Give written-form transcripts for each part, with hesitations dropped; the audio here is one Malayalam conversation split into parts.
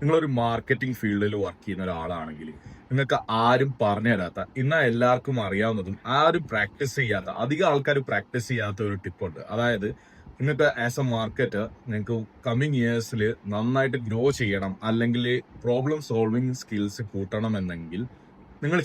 നിങ്ങളൊരു മാർക്കറ്റിംഗ് ഫീൽഡിൽ വർക്ക് ചെയ്യുന്ന ഒരാളാണെങ്കിൽ നിങ്ങൾക്ക് ആരും പറഞ്ഞു തരാത്ത ഇന്ന് എല്ലാവർക്കും അറിയാവുന്നതും ആരും പ്രാക്ടീസ് ചെയ്യാത്ത അധികം ആൾക്കാർ പ്രാക്ടീസ് ചെയ്യാത്ത ഒരു ടിപ്പുണ്ട്. അതായത് നിങ്ങൾക്ക് ആസ് എ മാർക്കറ്റ് നിങ്ങൾക്ക് കമ്മിങ് ഇയേഴ്സിൽ നന്നായിട്ട് ഗ്രോ ചെയ്യണം, അല്ലെങ്കിൽ പ്രോബ്ലം സോൾവിങ് സ്കിൽസ് കൂട്ടണം എന്നെങ്കിൽ നിങ്ങൾ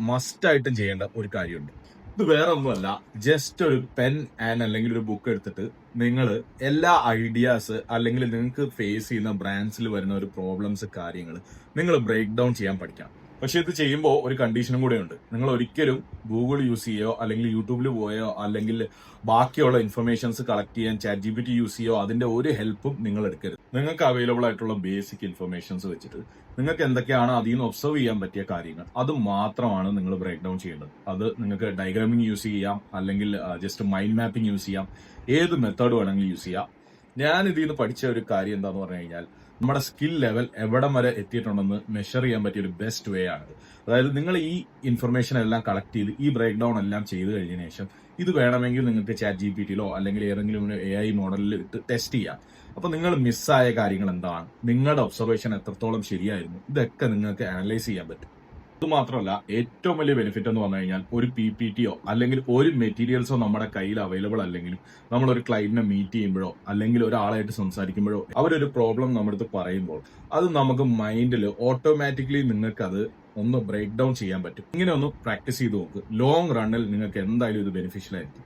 മസ്റ്റായിട്ടും ചെയ്യേണ്ട ഒരു കാര്യമുണ്ട്. ഇത് വേറെ ഒന്നുമല്ല, ജസ്റ്റ് ഒരു പെൻ ആൻഡ് അല്ലെങ്കിൽ ഒരു ബുക്ക് എടുത്തിട്ട് നിങ്ങൾ എല്ലാ ഐഡിയാസ് അല്ലെങ്കിൽ നിങ്ങൾക്ക് ഫേസ് ചെയ്യുന്ന ബ്രാൻഡ്സിൽ വരുന്ന ഒരു പ്രോബ്ലംസ് കാര്യങ്ങൾ നിങ്ങൾ ബ്രേക്ക് ഡൗൺ ചെയ്യാൻ പഠിക്കാം. പക്ഷെ ഇത് ചെയ്യുമ്പോൾ ഒരു കണ്ടീഷനും കൂടെ ഉണ്ട്. നിങ്ങൾ ഒരിക്കലും ഗൂഗിൾ യൂസ് ചെയ്യോ അല്ലെങ്കിൽ യൂട്യൂബിൽ പോയോ അല്ലെങ്കിൽ ബാക്കിയുള്ള ഇൻഫർമേഷൻസ് കളക്ട് ചെയ്യാൻ ChatGPT യൂസ് ചെയ്യോ അതിന്റെ ഒരു ഹെൽപ്പും നിങ്ങൾ എടുക്കരുത്. നിങ്ങൾക്ക് അവൈലബിൾ ആയിട്ടുള്ള ബേസിക് ഇൻഫർമേഷൻസ് വെച്ചിട്ട് നിങ്ങൾക്ക് എന്തൊക്കെയാണ് അതിൽ നിന്ന് ഒബ്സർവ് ചെയ്യാൻ പറ്റിയ കാര്യങ്ങൾ അത് മാത്രമാണ് നിങ്ങൾ ബ്രേക്ക് ഡൗൺ ചെയ്യേണ്ടത്. അത് നിങ്ങൾക്ക് ഡയഗ്രാമിംഗ് യൂസ് ചെയ്യാം, അല്ലെങ്കിൽ ജസ്റ്റ് മൈൻഡ് മാപ്പിംഗ് യൂസ് ചെയ്യാം, ഏത് മെത്തേഡ് വേണമെങ്കിലും യൂസ് ചെയ്യാം. ഞാൻ ഇതിൽ നിന്ന് പഠിച്ച ഒരു കാര്യം എന്താന്ന് പറഞ്ഞു കഴിഞ്ഞാൽ നമ്മുടെ സ്കിൽ ലെവൽ എവിടം വരെ എത്തിയിട്ടുണ്ടെന്ന് മെഷർ ചെയ്യാൻ പറ്റിയ ഒരു ബെസ്റ്റ് വേ ആണ്. അതായത് നിങ്ങൾ ഈ ഇൻഫർമേഷൻ എല്ലാം കളക്ട് ചെയ്ത് ഈ ബ്രേക്ക് ഡൗൺ എല്ലാം ചെയ്ത് കഴിഞ്ഞതിന് ശേഷം ഇത് വേണമെങ്കിൽ നിങ്ങൾക്ക് ChatGPT-യിലോ അല്ലെങ്കിൽ ഏതെങ്കിലും AI മോഡലിൽ ഇട്ട് ടെസ്റ്റ് ചെയ്യാം. അപ്പൊ നിങ്ങൾ മിസ്സായ കാര്യങ്ങൾ എന്താണ്, നിങ്ങളുടെ ഒബ്സർവേഷൻ എത്രത്തോളം ശരിയായിരുന്നു, ഇതൊക്കെ നിങ്ങൾക്ക് അനലൈസ് ചെയ്യാൻ പറ്റും. ഇത് മാത്രമല്ല, ഏറ്റവും വലിയ ബെനിഫിറ്റ് എന്ന് പറഞ്ഞു കഴിഞ്ഞാൽ ഒരു PPT-യോ അല്ലെങ്കിൽ ഒരു മെറ്റീരിയൽസോ നമ്മുടെ കയ്യിൽ അവൈലബിൾ അല്ലെങ്കിലും നമ്മൾ ഒരു ക്ലയന്റിനെ മീറ്റ് ചെയ്യുമ്പോഴോ അല്ലെങ്കിൽ ഒരാളായിട്ട് സംസാരിക്കുമ്പോഴോ അവരൊരു പ്രോബ്ലം നമ്മുടെ അടുത്ത് പറയുമ്പോൾ അത് നമുക്ക് മൈൻഡിൽ ഓട്ടോമാറ്റിക്കലി നിങ്ങൾക്ക് അത് ഒന്ന് ബ്രേക്ക് ഡൗൺ ചെയ്യാൻ പറ്റും. ഇങ്ങനെ ഒന്ന് പ്രാക്ടീസ് ചെയ്ത് നോക്ക്. ലോങ് റണ്ണിൽ നിങ്ങൾക്ക് എന്തായാലും ഇത് ബെനിഫിഷ്യൽ ആയിരിക്കും.